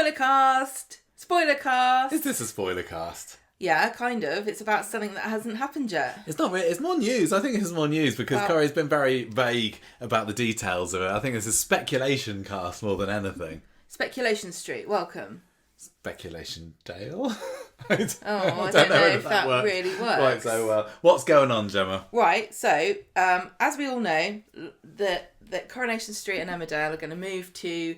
Spoiler cast! Spoiler cast! Is this a spoiler cast? Yeah, kind of. It's about something that hasn't happened yet. It's not really, it's more news. I think it's more news because Corrie's been very vague about the details of it. I think it's a speculation cast more than anything. Speculation Street, welcome. Speculation Dale? I don't know if that really works. Right, so what's going on, Gemma? Right, so as we all know, that Coronation Street and Emmerdale are going to move to,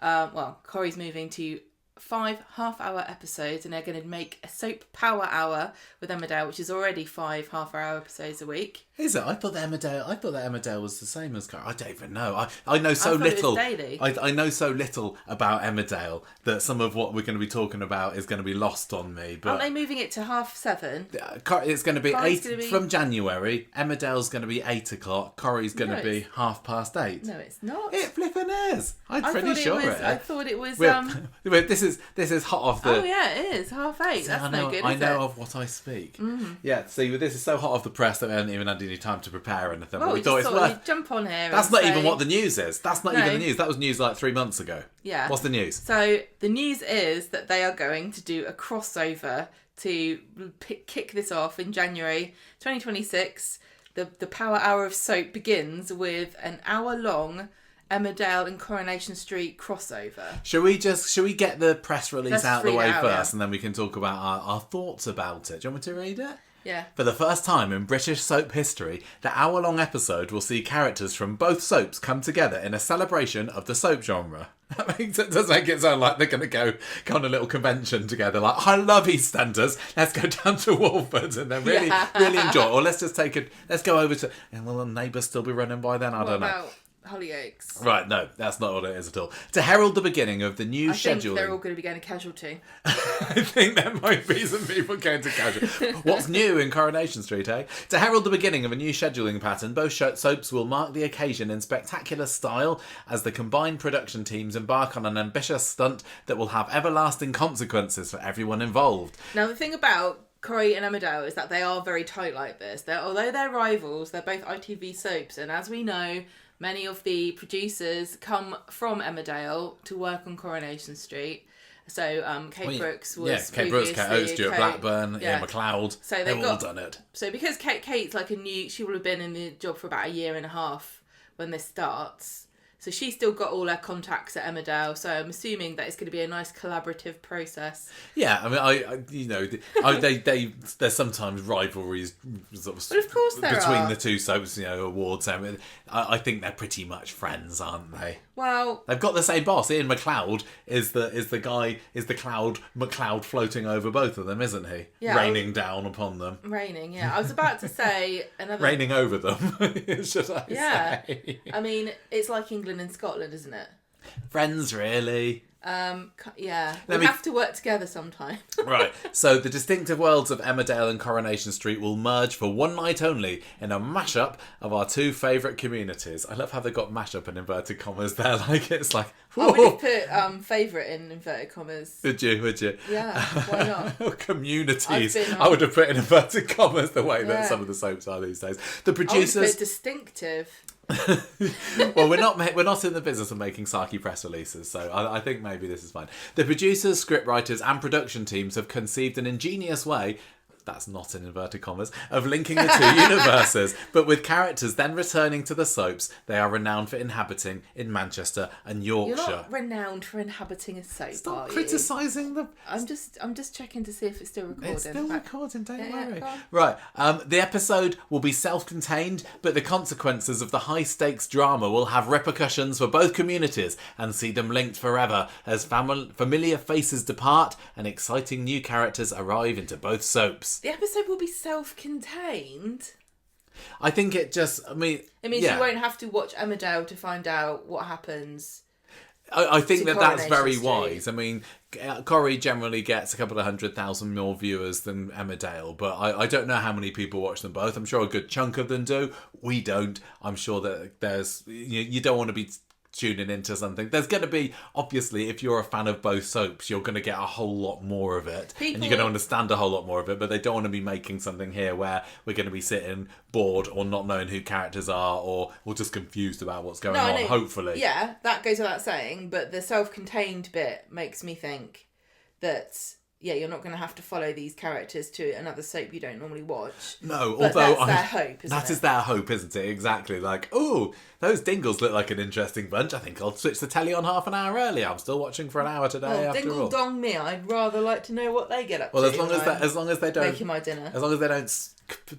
Corrie's moving to 5 half-hour episodes, and they're going to make a soap power hour with Emmerdale, which is already 5 half-hour episodes a week. Is it? I thought that Emmerdale was the same as Corrie. I don't even know. I know so little. Daily. I know so little about Emmerdale that some of what we're going to be talking about is going to be lost on me. But aren't they moving it to 7:30? It's going to be Corrie's 8 gonna be... from January. Emmerdale's going to be 8 o'clock. Corrie's going to be 8:30. No, it's not. It flipping is. I'm pretty sure it is. I thought it was. This is hot off the. Oh yeah, it is 8:30. That's no good. I know of what I speak. Mm-hmm. Yeah. See, this is so hot off the press that we haven't even had any time to prepare anything. Well, we thought it's worth. Jump on here. That's not even what the news is. That's not even the news. That was news like 3 months ago. Yeah. What's the news? So the news is that they are going to do a crossover to kick this off in January 2026. The Power Hour of Soap begins with an hour-long Emmerdale and Coronation Street crossover. Should we get the press release out of the way first, yeah. and then we can talk about our thoughts about it? Do you want me to read it? Yeah. For the first time in British soap history, the hour-long episode will see characters from both soaps come together in a celebration of the soap genre. That does make it sound like they're going to go on a little convention together. Like, I love EastEnders. Let's go down to Walford and then really enjoy it. Or let's go over to... And will the Neighbours still be running by then? I don't know. Hollyoaks. Right, no, that's not what it is at all. To herald the beginning of the new scheduling... I think they're all going to be going to Casualty. I think there might be some people going to Casualty. What's new in Coronation Street, eh? To herald the beginning of a new scheduling pattern, both soaps will mark the occasion in spectacular style as the combined production teams embark on an ambitious stunt that will have everlasting consequences for everyone involved. Now, the thing about Corrie and Emmerdale is that they are very tight like this. Although they're rivals, they're both ITV soaps, and as we know... Many of the producers come from Emmerdale to work on Coronation Street. So Kate Brooks was Kate Brooks, Kate Oates, Stuart Blackburn, Ian McLeod. So they've all done it. So because Kate's like she will have been in the job for about a year and a half when this starts. So she's still got all her contacts at Emmerdale, so I'm assuming that it's going to be a nice collaborative process. Yeah, I there's sometimes rivalries sort of, well, of course between the two soaps, awards. I think they're pretty much friends, aren't they? Well, they've got the same boss. Ian McLeod is the cloud McLeod floating over both of them, isn't he? Yeah, raining down upon them. Raining, yeah. I was about to say another raining over them. Should I say? I mean, it's like England and Scotland, isn't it? Friends, really. Yeah. We have to work together sometime. Right. So the distinctive worlds of Emmerdale and Coronation Street will merge for one night only in a mashup of our two favourite communities. I love how they got mashup in inverted commas there. Like it's like. Whoa. I would have put favourite in inverted commas. Would you? Yeah. Why not? Communities. I would have put in inverted commas the way that some of the soaps are these days. The producers. I would put distinctive. Well, we're not in the business of making sarky press releases, so I think maybe this is fine. The producers, scriptwriters and production teams have conceived an ingenious way, that's not in inverted commas, of linking the two universes, but with characters then returning to the soaps they are renowned for inhabiting in Manchester and Yorkshire. You're not renowned for inhabiting a soap, Stop criticising them. I'm just checking to see if it's still recording. It's still recording, don't worry. Right, the episode will be self-contained, but the consequences of the high-stakes drama will have repercussions for both communities and see them linked forever as familiar faces depart and exciting new characters arrive into both soaps. The episode will be self-contained. I think it means you won't have to watch Emmerdale to find out what happens. I think that's very wise. I mean, Corrie generally gets a couple of 100,000 more viewers than Emmerdale, but I don't know how many people watch them both. I'm sure a good chunk of them do. We don't. I'm sure that there's... You don't want to be tuning into something. There's going to be, obviously, if you're a fan of both soaps, you're going to get a whole lot more of it. And you're going to understand a whole lot more of it, but they don't want to be making something here where we're going to be sitting bored or not knowing who characters are or just confused about what's going on, hopefully. Yeah, that goes without saying, but the self-contained bit makes me think that... Yeah, you're not going to have to follow these characters to another soap you don't normally watch. No, but although... that's their hope, isn't it? That is their hope, isn't it? Exactly. Like, oh, those Dingles look like an interesting bunch. I think I'll switch the telly on half an hour early. I'm still watching for an hour today after Dingle all. Dong me, I'd rather like to know what they get up to. Well, as long as they don't... Making my dinner. As long as they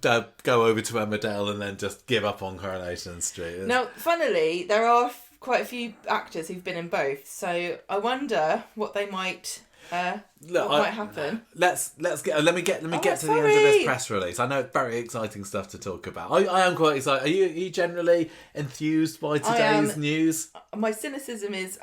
don't go over to Emmerdale and then just give up on Coronation Street. Now, funnily, there are quite a few actors who've been in both, so I wonder what they might... what might happen? Let me get to the end of this press release. I know it's very exciting stuff to talk about. I am quite excited. Are you generally enthused by today's news? My cynicism is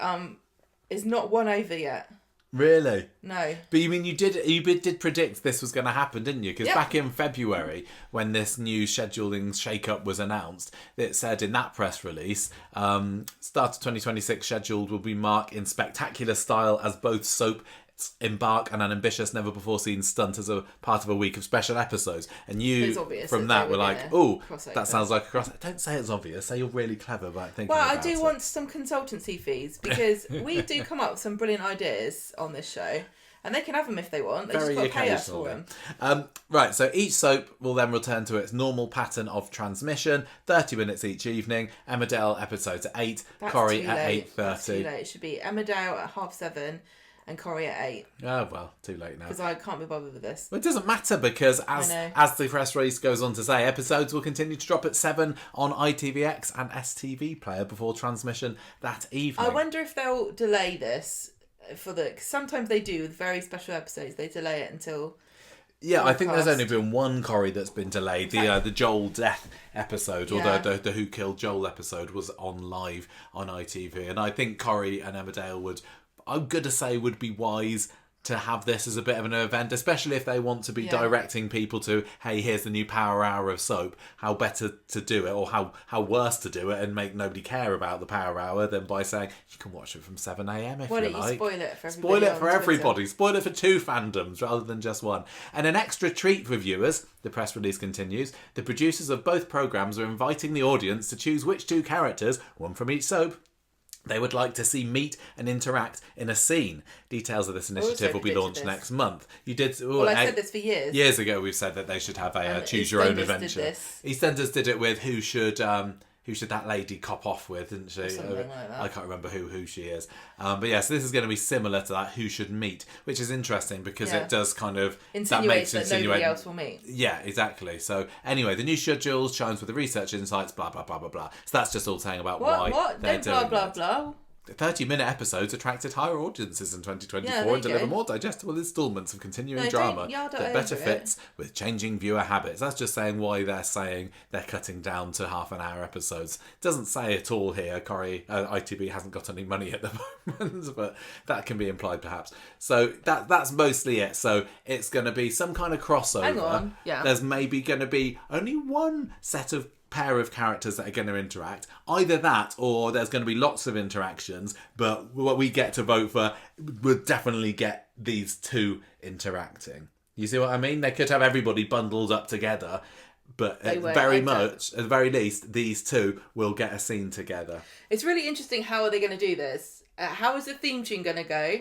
not won over yet. Really? No. But you mean you did predict this was going to happen, didn't you? Because back in February, when this new scheduling shake-up was announced, it said in that press release, start of 2026 scheduled will be marked in spectacular style as both soap embark on an ambitious, never-before-seen stunt as a part of a week of special episodes. And you, from that, were like, oh, that sounds like a cross... Don't say it's obvious. Say you're really clever about thinking about it. Well, I do want some consultancy fees, because we do come up with some brilliant ideas on this show. And they can have them if they want. They just got to pay us for them. Right, so each soap will then return to its normal pattern of transmission, 30 minutes each evening. Emmerdale episodes at 8, Corrie at 8:30. That's too late. It should be Emmerdale at 7:30 and Corrie at 8. Oh, well, too late now. Because I can't be bothered with this. Well, it doesn't matter because, as the press release goes on to say, episodes will continue to drop at 7 on ITVX and STV Player before transmission that evening. I wonder if they'll delay this cause sometimes they do with very special episodes. They delay it until... Yeah, I think there's only been one Corrie that's been delayed. The Joel death episode, or the Who Killed Joel episode, was on live on ITV. And I think Corrie and Emmerdale would be wise to have this as a bit of an event, especially if they want to be directing people to, hey, here's the new Power Hour of soap. How better to do it, or how worse to do it and make nobody care about the Power Hour than by saying, you can watch it from 7 a.m. if you like. Why don't you spoil it for everybody? Spoil it for everybody. Spoil it for 2 fandoms rather than just one. And an extra treat for viewers, the press release continues, the producers of both programmes are inviting the audience to choose which 2 characters, one from each soap, they would like to see meet and interact in a scene. Details of this initiative will be launched next month. You did. Well, I said this for years. Years ago, we've said that they should have a choose your own adventure. EastEnders did it with who should that lady cop off with, didn't she? Something like that. I can't remember who she is. But so this is going to be similar to that, who should meet, which is interesting because it does kind of... insinuate that nobody else will meet. Yeah, exactly. So anyway, the new schedules chimes with the research insights, blah, blah, blah, blah, blah. So that's just all saying about why they're doing blah, blah. The 30-minute episodes attracted higher audiences in 2024 and deliver more digestible instalments of continuing drama that better fits with changing viewer habits. That's just saying why they're saying they're cutting down to half-an-hour episodes. It doesn't say at all here. ITV hasn't got any money at the moment, but that can be implied perhaps. So that's mostly it. So it's going to be some kind of crossover. Hang on. Yeah. There's maybe going to be only one set of pair of characters that are going to interact. Either that, or there's going to be lots of interactions, but what we get to vote for would definitely get these 2 interacting. You see what I mean? They could have everybody bundled up together, but at the very least, these 2 will get a scene together. It's really interesting. How are they going to do this? How is the theme tune going to go?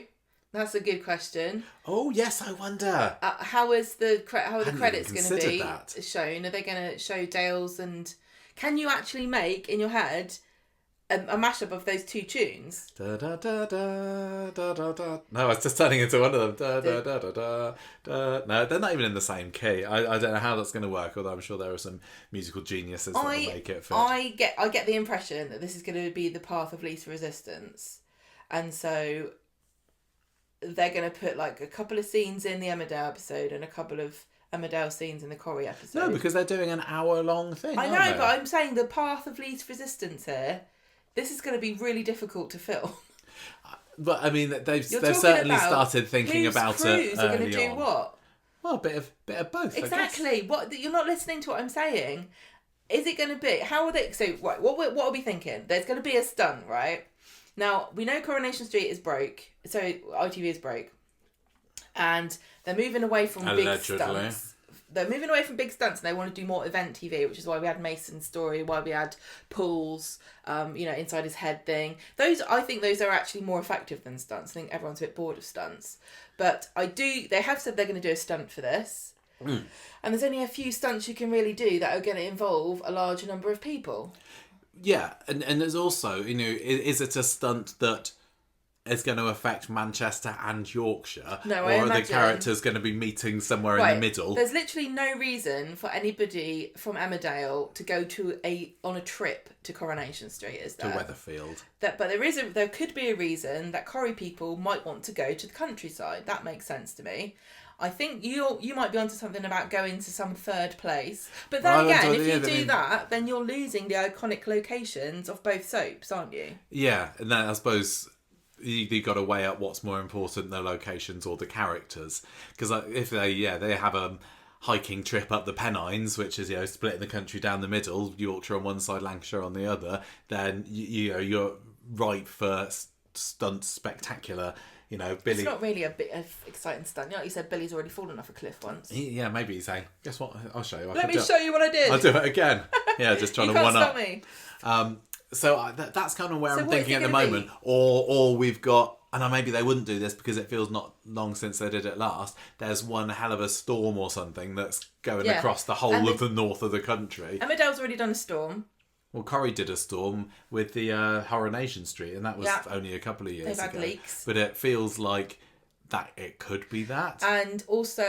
That's a good question. Oh yes, I wonder. How are the credits going to be shown? Are they going to show Dale's and... Can you actually make, in your head, a mashup of those 2 tunes? Da, da, da, da, da, da, da. No, it's just turning into one of them. Da, da, da, da, da, da. No, they're not even in the same key. I don't know how that's going to work, although I'm sure there are some musical geniuses that will make it fit. I get the impression that this is going to be the path of least resistance. And so they're going to put like a couple of scenes in the Emmerdale episode and a couple of Emmerdale scenes in the Corrie episode. No, because they're doing an hour-long thing. I know, but I'm saying the path of least resistance here. This is going to be really difficult to film. But I mean, they've certainly started thinking about it. Who's are going to do what? Well, a bit of both. Exactly. What you're not listening to what I'm saying. Is it going to be? How are they? So what are we thinking? There's going to be a stunt, right? Now, we know Coronation Street is broke, so ITV is broke. And they're moving away from big stunts. They're moving away from big stunts and they want to do more event TV, which is why we had Mason's story, why we had Paul's, inside his head thing. I think those are actually more effective than stunts. I think everyone's a bit bored of stunts. But they have said they're going to do a stunt for this. Mm. And there's only a few stunts you can really do that are going to involve a larger number of people. Yeah, and there's also, is it a stunt that is going to affect Manchester and Yorkshire? No, or are the characters going to be meeting somewhere in the middle? There's literally no reason for anybody from Emmerdale to go on a trip to Coronation Street, is there? To Weatherfield. But there could be a reason that Corrie people might want to go to the countryside. That makes sense to me. I think you might be onto something about going to some third place. But then if you do that, then you're losing the iconic locations of both soaps, aren't you? Yeah, and then I suppose you've got to weigh up what's more important, the locations or the characters. Because if they have a hiking trip up the Pennines, which is splitting the country down the middle, Yorkshire on one side, Lancashire on the other, then you're ripe for stunt spectacular. Billy. It's not really a bit of exciting stunt. Like you said, Billy's already fallen off a cliff once. Yeah, maybe he's saying, guess what? I'll show you. Let me show you what I did. I'll do it again. Yeah, just trying to one up. You can't stop me. So that's kind of where I'm thinking at the moment. Or we've got, and maybe they wouldn't do this because it feels not long since they did it last. There's one hell of a storm or something that's going across the whole of the north of the country. Emmerdale's already done a storm. Well, Corrie did a storm with the Coronation Street, and that was only a couple of years ago. They've had leaks. But it feels like that it could be that. And also,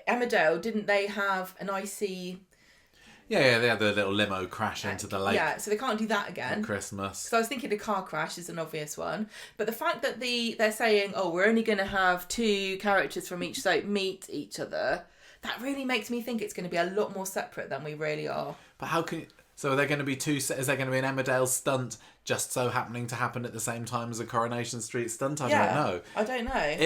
Emmerdale, didn't they have an icy... Yeah, they had the little limo crash into the lake. Yeah, so they can't do that again. At Christmas. So I was thinking a car crash is an obvious one. But the fact that they're saying, we're only going to have 2 characters from each soap meet each other, that really makes me think it's going to be a lot more separate than we really are. But how can... So are there going to be 2... Is there going to be an Emmerdale stunt just so happening to happen at the same time as a Coronation Street stunt? I don't know. I don't know.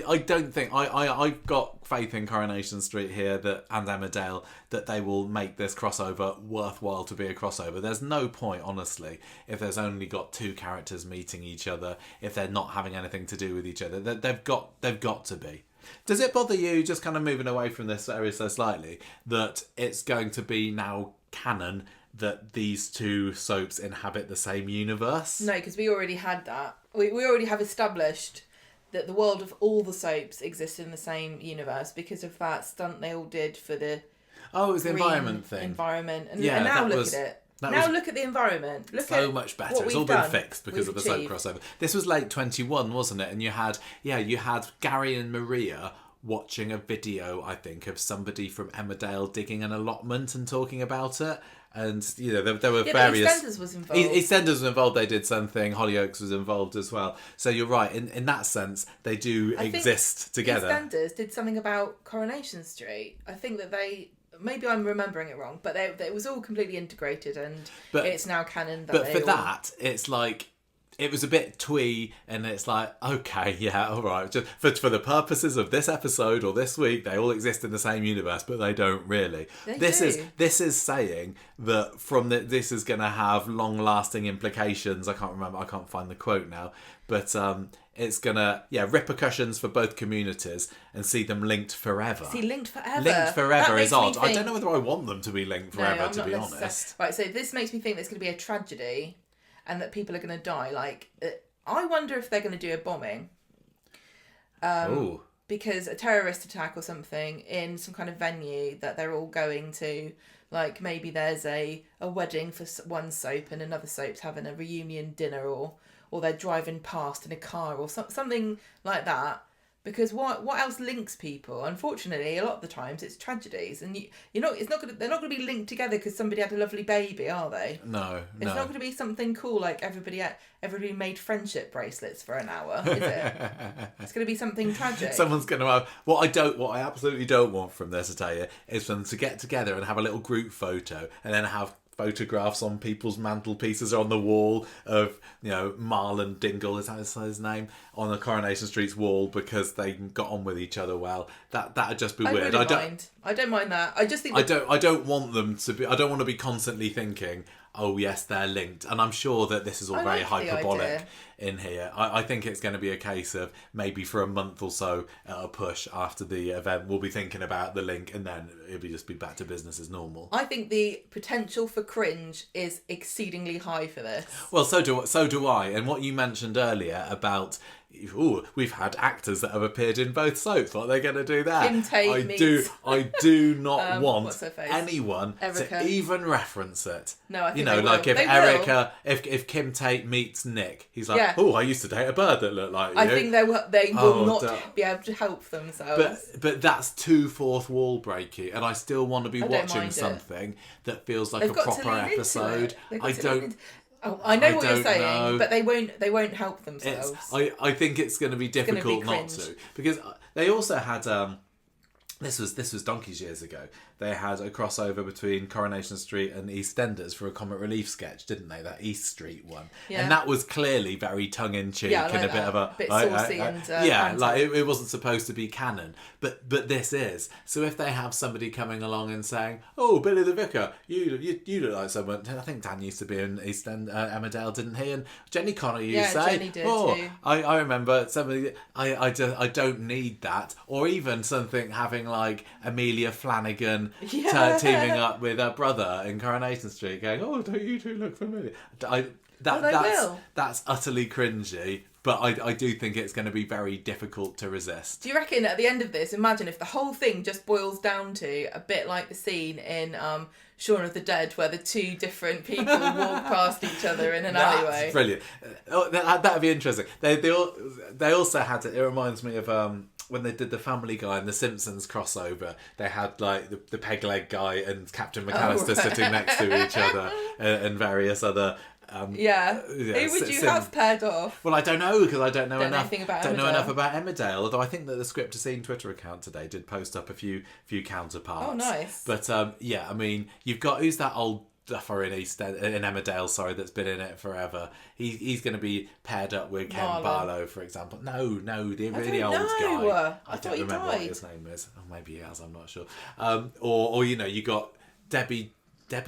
I don't think... I've got faith in Coronation Street here and Emmerdale that they will make this crossover worthwhile to be a crossover. There's no point, honestly, if there's only got 2 characters meeting each other, if they're not having anything to do with each other. They've got to be. Does it bother you, just kind of moving away from this area so slightly, that it's going to be now canon that these 2 soaps inhabit the same universe? No, because we already had that. We already have established that the world of all the soaps exists in the same universe because of that stunt they all did for the... Oh, it was the environment thing. Environment. And now look at it. Look at the environment. Look so much better. It's all been fixed because of the soap crossover. This was late 21, wasn't it? And you had Gary and Maria watching a video, I think, of somebody from Emmerdale digging an allotment and talking about it. And, there were various... EastEnders was involved. EastEnders was involved, they did something. Hollyoaks was involved as well. So you're right, in that sense, they do exist together. EastEnders did something about Coronation Street. I think that they... Maybe I'm remembering it wrong, but it was all completely integrated it's now canon. That it's like... It was a bit twee, and it's like, okay, yeah, all right. Just for the purposes of this episode or this week, they all exist in the same universe, but they don't really. This is saying that this is going to have long-lasting implications. I can't find the quote now, but it's going to repercussions for both communities and see them linked forever. Linked forever. Linked forever is odd. I don't know whether I want them to be linked forever, to be honest. Right, so this makes me think there's going to be a tragedy. And that people are going to die. I wonder if they're going to do a bombing. Because a terrorist attack or something in some kind of venue that they're all going to. Like, maybe there's a wedding for one soap and another soap's having a reunion dinner or they're driving past in a car or something like that. Because what else links people? Unfortunately, a lot of the times it's tragedies, and they're not going to be linked together because somebody had a lovely baby, are they? No. It's not going to be something cool like everybody made friendship bracelets for an hour, is it? It's going to be something tragic. Someone's going to have what I absolutely don't want from this, I tell you, is for them to get together and have a little group photo and then have photographs on people's mantelpieces or on the wall of, Marlon Dingle, is that his name, on the Coronation Street's wall because they got on with each other well. That'd just be weird. I don't mind that. I just think I don't want them to be. I don't want to be constantly thinking, oh yes, they're linked. And I'm sure that this is all very like the hyperbolic idea. in here. I think it's going to be a case of maybe for a month or so at a push after the event, we'll be thinking about the link, and then it'll just be back to business as normal. I think the potential for cringe is exceedingly high for this. Well, so do I. And what you mentioned earlier about, we've had actors that have appeared in both soaps. What are they going to do there? Kim Tate I do not want what's her face? anyone Erica. to even reference it. No, I think they they like will. if They Erica, if Kim Tate meets Nick, he's like, Yeah. oh, I used to date a bird that looked like you. I think they will not be able to help themselves. But that's too fourth wall breaky, and I still want to be don't watching mind it. something that feels like They've a got to proper lean into episode. it. They've got I to lean don't. into- Oh, I know what you're don't saying, know. but they won't help themselves. I think it's going to be difficult not cringe. to, because they also had this was donkey's years ago. They had a crossover between Coronation Street and EastEnders for a comic relief sketch, didn't they? That East Street one, Yeah. and that was clearly very tongue in cheek Yeah, I like and a bit that. of a Bit saucy and yeah, banter. like it wasn't supposed to be canon, but this is. So if they have somebody coming along and saying, "Oh, Billy the Vicar, you look like someone," I think Dan used to be in Emmerdale, didn't he? And Jenny Connor, you Yeah, say, Jenny did "Oh, too." I remember somebody. I don't need that, or even something having like Amelia Flanagan teaming up with her brother in Coronation Street, going, "Oh, don't you two look familiar?" That's utterly cringy, but I do think it's going to be very difficult to resist. Do you reckon at the end of this, imagine if the whole thing just boils down to a bit like the scene in Shaun of the Dead where the two different people walk past each other in an alleyway? That's brilliant. That'd be interesting. They also had it reminds me of when they did the Family Guy and the Simpsons crossover. They had like the peg leg guy and Captain McAllister sitting next to each other, and various other. Who would you have paired off? Well, I don't know, because I don't know enough. Don't know enough about Emmerdale. Although I think that the Script to Scene Twitter account today did post up a few counterparts. Oh, nice. But I mean, you've got, who's that old duffer in Emmerdale? Sorry, that's been in it forever. He's going to be paired up with Ken Barlow, for example. No, the really old guy. I don't remember what his name is. Oh, maybe he has. I'm not sure. Or you got Debbie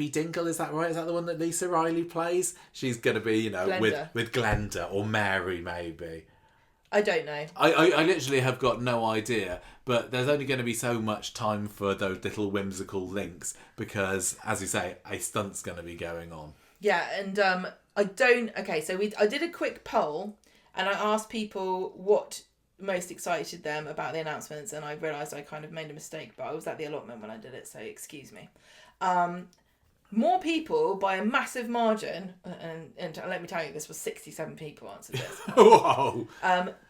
Dingle, is that right? Is that the one that Lisa Riley plays? She's going to be, Glenda. with Glenda, or Mary, maybe. I don't know. I literally have got no idea, but there's only going to be so much time for those little whimsical links, because, as you say, a stunt's going to be going on. Yeah, and I did a quick poll, and I asked people what most excited them about the announcements, and I realised I kind of made a mistake, but I was at the allotment when I did it, so excuse me. More people by a massive margin, and let me tell you, this was 67 people answered this. Whoa!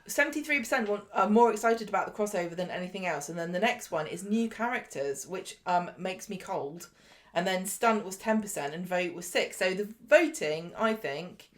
73% are more excited about the crossover than anything else, and then the next one is new characters, which makes me cold. And then stunt was 10% and vote was 6%. So the voting, I think,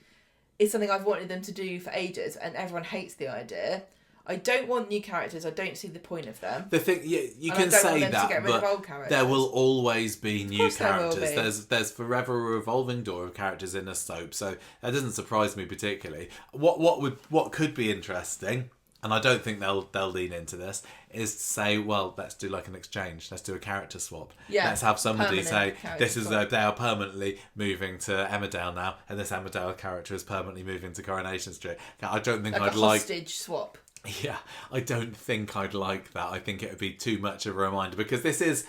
is something I've wanted them to do for ages, and everyone hates the idea. I don't want new characters. I don't see the point of them. The thing, you can say that, but there will always be new characters. There's forever a revolving door of characters in a soap, so that doesn't surprise me particularly. What could be interesting, and I don't think they'll lean into this, is to say, well, let's do like an exchange. Let's do a character swap. Yeah, let's have somebody say, this is swap. they are permanently moving to Emmerdale now, and this Emmerdale character is permanently moving to Coronation Street. I don't think I'd like a hostage swap. Yeah, I don't think I'd like that. I think it would be too much of a reminder, because this is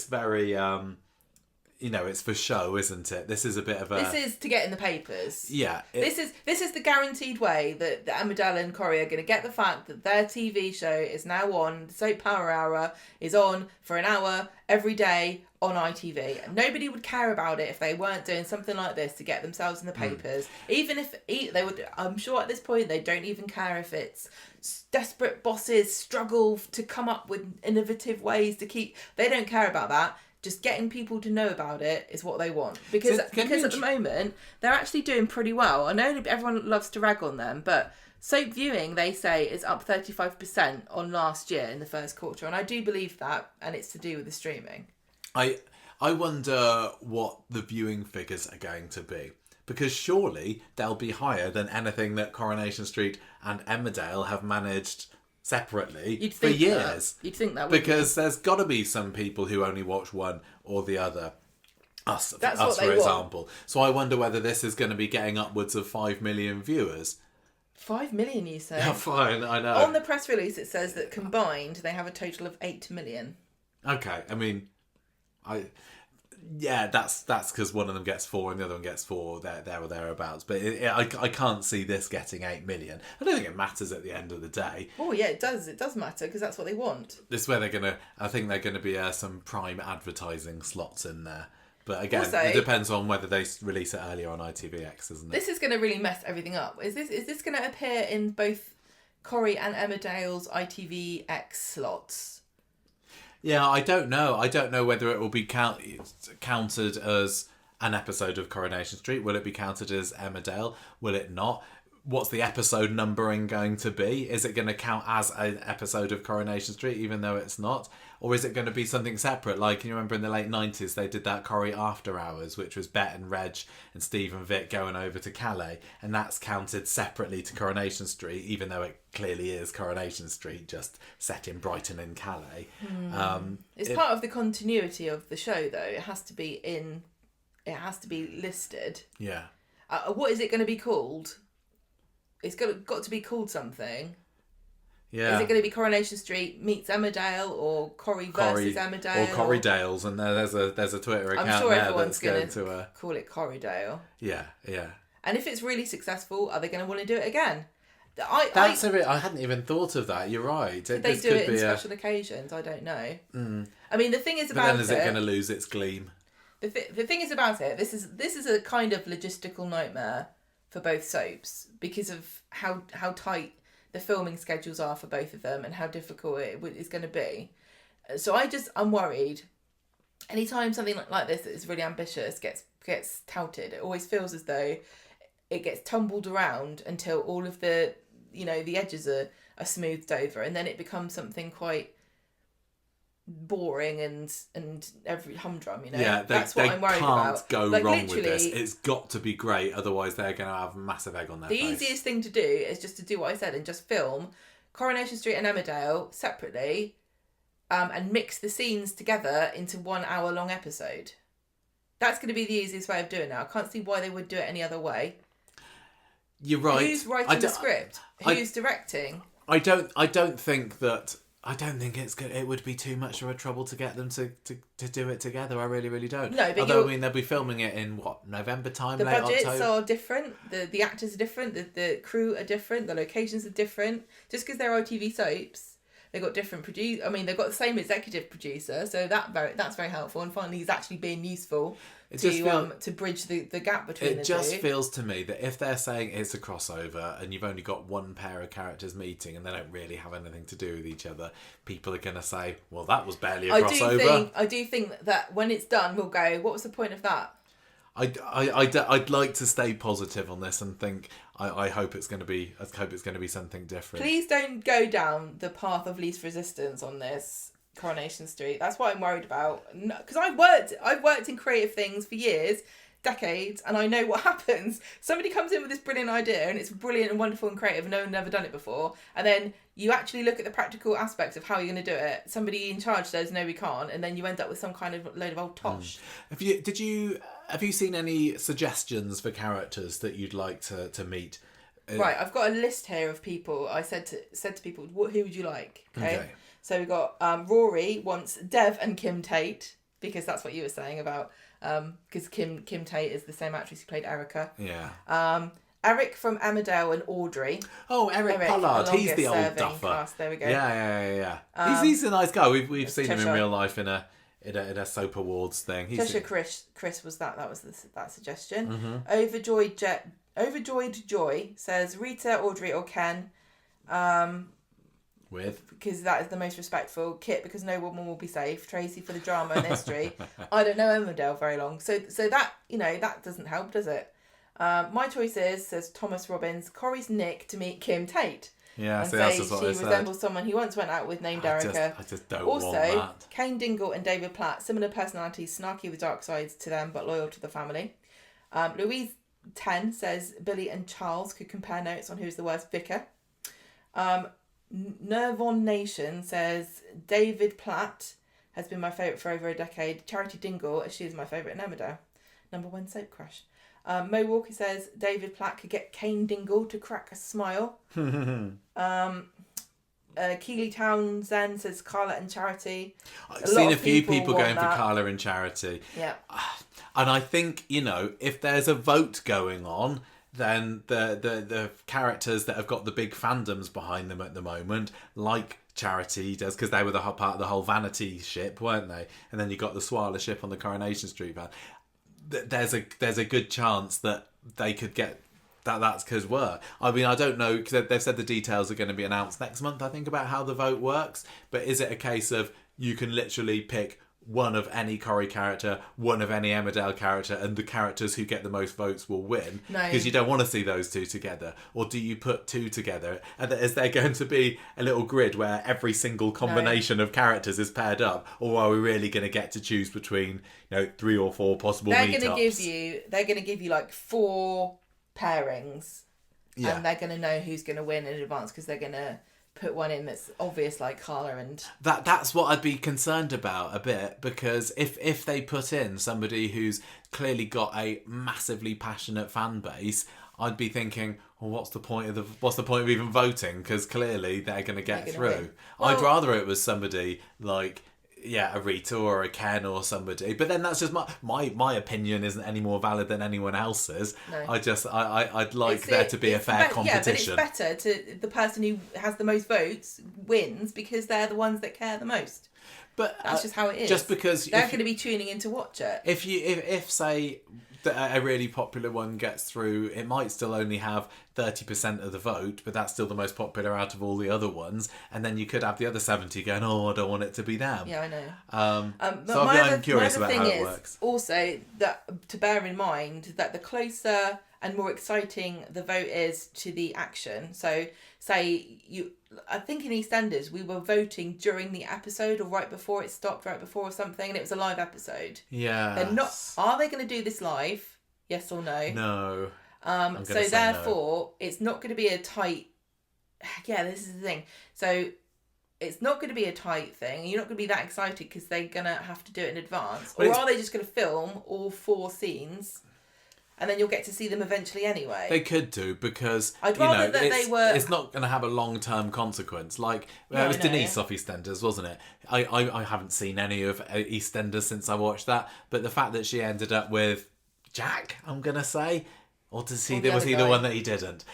very it's for show, isn't it? This is a bit of a... This is to get in the papers. Yeah. This is the guaranteed way that Emmerdale and Corrie are going to get the fact that their TV show is now on, the Soap Power Hour is on for an hour every day on ITV. And nobody would care about it if they weren't doing something like this to get themselves in the papers. Even if they would, I'm sure at this point they don't even care if it's desperate bosses struggle to come up with innovative ways to keep... They don't care about that. Just getting people to know about it is what they want. Because at the moment, they're actually doing pretty well. I know everyone loves to rag on them, but soap viewing, they say, is up 35% on last year in the first quarter. And I do believe that, and it's to do with the streaming. I wonder what the viewing figures are going to be. Because surely they'll be higher than anything that Coronation Street and Emmerdale have managed separately for years. You'd think that would because there's got to be some people who only watch one or the other. Us, That's us what they for want. example. So I wonder whether this is going to be getting upwards of 5 million viewers. 5 million, you say? Yeah, fine, I know. On the press release, it says that combined, they have a total of 8 million. Okay, I mean, yeah, that's because one of them gets 4 and the other one gets 4, there or thereabouts. But I can't see this getting 8 million. I don't think it matters at the end of the day. Oh yeah, it does. It does matter because that's what they want. This is where I think they're gonna be some prime advertising slots in there. But again, Also, it depends on whether they release it earlier on ITVX, isn't it? This is going to really mess everything up. Is this going to appear in both Corrie and Emmerdale's ITVX slots? Yeah, I don't know. I don't know whether it will be counted as an episode of Coronation Street. Will it be counted as Emmerdale? Will it not? What's the episode numbering going to be? Is it going to count as an episode of Coronation Street, even though it's not? Or is it going to be something separate? Like, you remember in the late 90s, they did that Corrie After Hours, which was Bet and Reg and Steve and Vic going over to Calais. And that's counted separately to Coronation Street, even though it clearly is Coronation Street, just set in Brighton and Calais. It's part of the continuity of the show, though. It has to be listed. Yeah. What is it going to be called? It's got to be called something. Yeah. Is it going to be Coronation Street meets Emmerdale or Corrie versus Emmerdale? Or Corrie Dales, and there's a Twitter account I'm sure there everyone's that's going to call it Corriedale. Yeah, yeah. And if it's really successful, are they going to want to do it again? I hadn't even thought of that. You're right. Could they do it in special occasions? I don't know. I mean, the thing is about but then is it going to lose its gleam? The thing is about it. This is a kind of logistical nightmare for both soaps because of how tight the filming schedules are for both of them and how difficult it is going to be. So I'm worried. Anytime something like this that is really ambitious gets touted, it always feels as though it gets tumbled around until all of the edges are smoothed over, and then it becomes something quite boring and every humdrum. Yeah, that's what I'm worried about. Go wrong with this. It's got to be great, otherwise they're going to have a massive egg on their face. The easiest thing to do is just to do what I said and just film Coronation Street and Emmerdale separately, and mix the scenes together into 1 hour long episode. That's going to be the easiest way of doing it. I can't see why they would do it any other way. You're right. Who's writing the script? Who's directing? I don't think it would be too much of a trouble to get them to do it together. I really, really don't. No, but although they'll be filming it in November time. The late budgets October. are different. The actors are different. The crew are different. The locations are different. Just because they're ITV soaps, they've got different produce. I mean, they've got the same executive producer, so that's very helpful. And finally, he's actually being useful to bridge the gap between the two. It just feels to me that if they're saying it's a crossover and you've only got one pair of characters meeting and they don't really have anything to do with each other, people are going to say, well, that was barely a crossover. I do think that when it's done, we'll go, what was the point of that? I'd like to stay positive on this and think I hope it's going to be something different. Please don't go down the path of least resistance on this Coronation Street. That's what I'm worried about. Because I've worked in creative things for years, decades, and I know what happens. Somebody comes in with this brilliant idea and it's brilliant and wonderful and creative and no one's never done it before, and then you actually look at the practical aspects of how you're going to do it. Somebody in charge says no, we can't, and then you end up with some kind of load of old tosh. Have you seen any suggestions for characters that you'd like to meet? Right, I've got a list here of people. I said to people, who would you like? Okay. So we've got Rory wants Dev and Kim Tate, because that's what you were saying about because Kim Tate is the same actress who played Erica. Yeah. Eric from Emmerdale and Audrey. Oh, Eric Pollard. He's the old duffer. Cast. There we go. Yeah. He's a nice guy. We've seen him in real life in a soap awards thing. Cheshire Chris was that. That was that suggestion. Mm-hmm. Overjoyed Joy says Rita, Audrey, or Ken. Because that is the most respectful. Kit, because no woman will be safe. Tracy for the drama and history. I don't know Emmerdale very long, so that that doesn't help, does it? My choice says Thomas Robbins, Corrie's Nick to meet Kim Tate. Yeah, and see, say that's what she I said. resembles someone he once went out with named Erica. I just don't also, want that. Kane Dingle and David Platt, similar personalities, snarky with dark sides to them, but loyal to the family. Louise 10 says Billy and Charles could compare notes on who's the worst vicar. Nervon Nation says David Platt, has been my favourite for over a decade. Charity Dingle, as she is my favourite in Emmerdale. Number 1 soap crush. Mo Walker says David Platt could get Kane Dingle to crack a smile. Keely Townsend says Carla and Charity. I've seen a few people going for Carla and Charity. Yeah. And I think, if there's a vote going on, then the characters that have got the big fandoms behind them at the moment, like Charity does, because they were the part of the whole Vanity ship, weren't they? And then you got the Swala ship on the Coronation Street van. There's a good chance that they could get that could work. I mean, I don't know, because they've said the details are going to be announced next month, I think, about how the vote works. But is it a case of you can literally pick one of any Corrie character, one of any Emmerdale character, and the characters who get the most votes will win? No. Because you don't want to see those two together. Or do you put two together? And is there going to be a little grid where every single combination of characters is paired up? Or are we really going to get to choose between 3 or 4 possible meetups? They're going to give you like 4 pairings, yeah. And they're going to know who's going to win in advance, because they're going to put one in that's obvious, like Carla and... That's what I'd be concerned about a bit, because if they put in somebody who's clearly got a massively passionate fan base, I'd be thinking, well, what's the point of even voting? Because clearly they're going to get through. Well, I'd rather it was somebody like... a Rita or a Ken or somebody. But then that's just my opinion isn't any more valid than anyone else's. No. I'd like there to be a fair competition. Yeah, but it's better to the person who has the most votes wins, because they're the ones that care the most. But that's just how it is. Just because they're going to be tuning in to watch it. If say a really popular one gets through, it might still only have 30% of the vote, but that's still the most popular out of all the other ones. And then you could have the other 70 going, oh, I don't want it to be them. Yeah, I know. So I'm curious about how it works. Also, that to bear in mind that the closer and more exciting the vote is to the action. So, I think in EastEnders we were voting during the episode or right before it stopped, right before or something, and it was a live episode. Yeah. They're not. Are they going to do this live? Yes or no? No. So therefore, it's not going to be a tight. Yeah, this is the thing. So it's not going to be a tight thing. You're not going to be that excited because they're going to have to do it in advance, or are they just going to film all 4 scenes? And then you'll get to see them eventually anyway. They could do, because I'd rather that they were... It's not going to have a long-term consequence. Like, it was Denise off EastEnders, wasn't it? I haven't seen any of EastEnders since I watched that, but the fact that she ended up with Jack, I'm going to say, or was he the one that he didn't?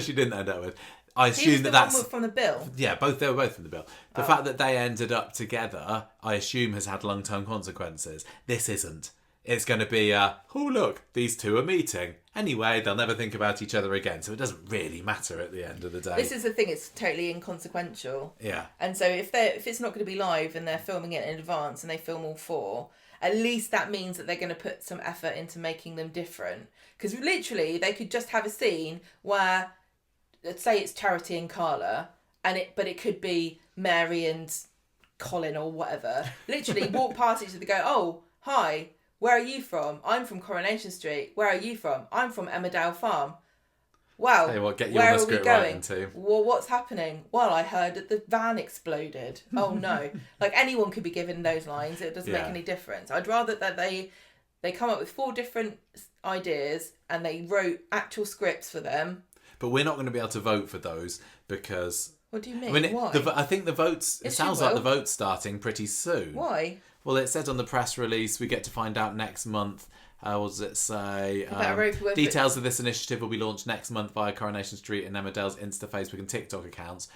She didn't end up with. I assume that's one from the bill. Yeah, they were both from the bill. The fact that they ended up together, I assume, has had long-term consequences. This isn't. It's going to be, oh, look, these two are meeting. Anyway, they'll never think about each other again, so it doesn't really matter at the end of the day. This is the thing, it's totally inconsequential. Yeah. And so if it's not going to be live and they're filming it in advance and they film all 4, at least that means that they're going to put some effort into making them different. Because literally, they could just have a scene where, let's say it's Charity and Carla, but it could be Mary and Colin or whatever. Literally walk past each other, go, oh, hi. Where are you from? I'm from Coronation Street. Where are you from? I'm from Emmerdale Farm. Wow. Hey, get you where on the are we script going? Too. Well, what's happening? Well, I heard that the van exploded. Oh no. Like, anyone could be given those lines. It doesn't make any difference. I'd rather that they come up with 4 different ideas and they wrote actual scripts for them. But we're not going to be able to vote for those because... What do you mean? Why? I think the votes... It sounds like the vote's starting pretty soon. Why? Well, it said on the press release, we get to find out next month. What does it say? Details of this initiative will be launched next month via Coronation Street and Emmerdale's Insta, Facebook and TikTok accounts.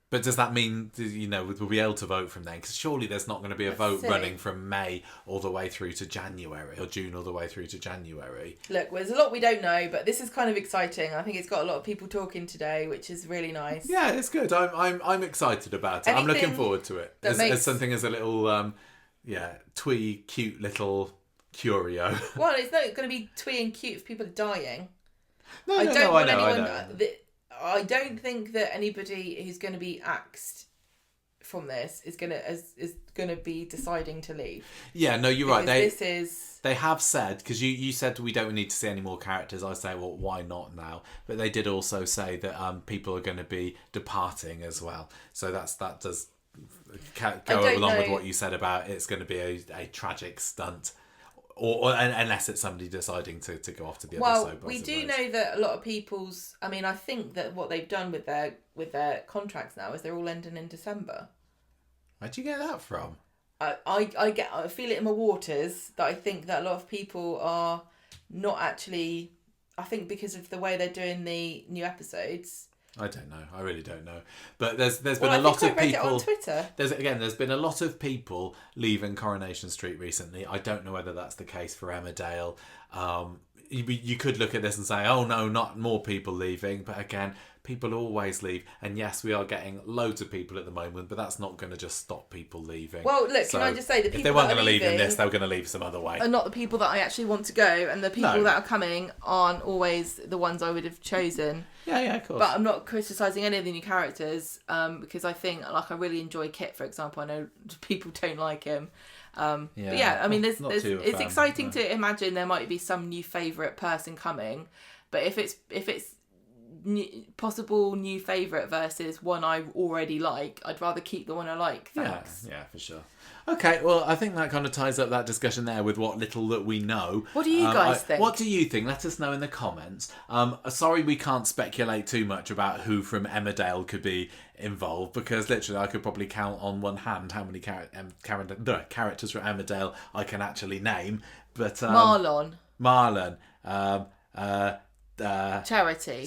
But does that mean, we'll be able to vote from then? Because surely there's not going to be a vote running from May all the way through to January, or June all the way through to January. Look, there's a lot we don't know, but this is kind of exciting. I think it's got a lot of people talking today, which is really nice. Yeah, it's good. I'm excited about it. I'm looking forward to it. As something as a little, twee, cute little curio. Well, it's not going to be twee and cute if people are dying. I don't think that anybody who's going to be axed from this is going to be deciding to leave. Yeah, no, you're right. They have said, because you said we don't need to see any more characters. I say, well, why not now? But they did also say that people are going to be departing as well. So that does go along with what you said about it's going to be a tragic stunt. Or unless it's somebody deciding to go off to the other soap. Well, we do know that a lot of people's... I mean, I think that what they've done with their contracts now is they're all ending in December. Where'd you get that from? I feel it in my waters that I think that a lot of people are not actually... I think because of the way they're doing the new episodes... I don't know. I really don't know. But there's been a lot of people on Twitter. There's been a lot of people leaving Coronation Street recently. I don't know whether that's the case for Emmerdale. You could look at this and say, oh no, not more people leaving. But again, people always leave. And yes, we are getting loads of people at the moment, but that's not going to just stop people leaving. Well, look, can I just say, the people if they weren't going to leave in this, they were going to leave some other way. Are not the people that I actually want to go, and the people that are coming aren't always the ones I would have chosen. Yeah, of course. But I'm not criticising any of the new characters because I think, like, I really enjoy Kit, for example. I know people don't like him. But yeah, I mean, it's exciting to imagine there might be some new favourite person coming, but if it's possible new favourite versus one I already like, I'd rather keep the one I like. Thanks. Yeah, for sure. Okay, well, I think that kind of ties up that discussion there with what little that we know. What do you guys think? What do you think? Let us know in the comments. Sorry we can't speculate too much about who from Emmerdale could be involved, because literally I could probably count on one hand how many characters from Emmerdale I can actually name. But Marlon. Charity.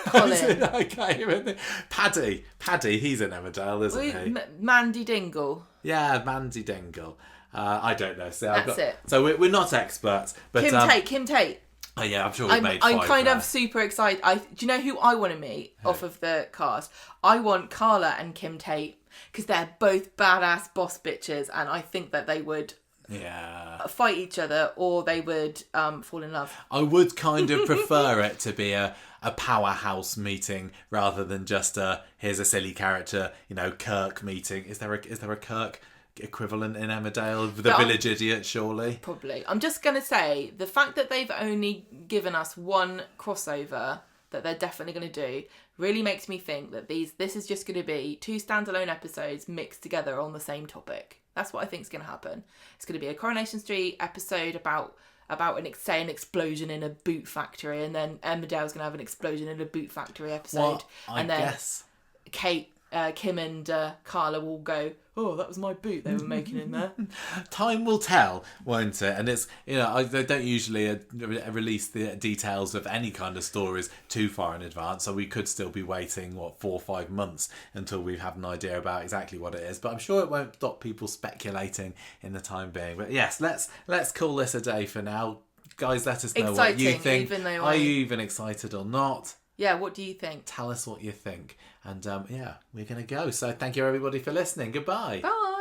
Colin. I can't even think. Paddy, he's in Emmerdale, isn't he? Mandy Dingle. Yeah, Mandy Dingle. I don't know. So That's it. So we're not experts. But Kim Tate. Oh yeah, I'm sure we've made 5 I'm kind of super excited. Do you know who I want to meet off of the cast? I want Carla and Kim Tate, because they're both badass boss bitches, and I think that they would fight each other, or they would fall in love. I would kind of prefer it to be a powerhouse meeting rather than just here's a silly character, Kirk meeting. Is there a Kirk equivalent in Emmerdale? The village idiot, surely. Probably. I'm just gonna say the fact that they've only given us one crossover that they're definitely going to do really makes me think that this is just going to be 2 standalone episodes mixed together on the same topic. That's what I think is going to happen. It's going to be a Coronation Street episode about an explosion in a boot factory, and then Emmerdale's going to have an explosion in a boot factory episode. I guess Kate, Kim and Carla will go, oh, that was my boot they were making in there. Time will tell, won't it? And it's, they don't usually release the details of any kind of stories too far in advance, so we could still be waiting 4 or 5 months until we have an idea about exactly what it is. But I'm sure it won't stop people speculating in the time being. But yes, let's call this a day for now. Guys, let us know what you think. Are you even excited or not? Yeah, what do you think? Tell us what you think. And we're going to go. So thank you everybody for listening. Goodbye. Bye.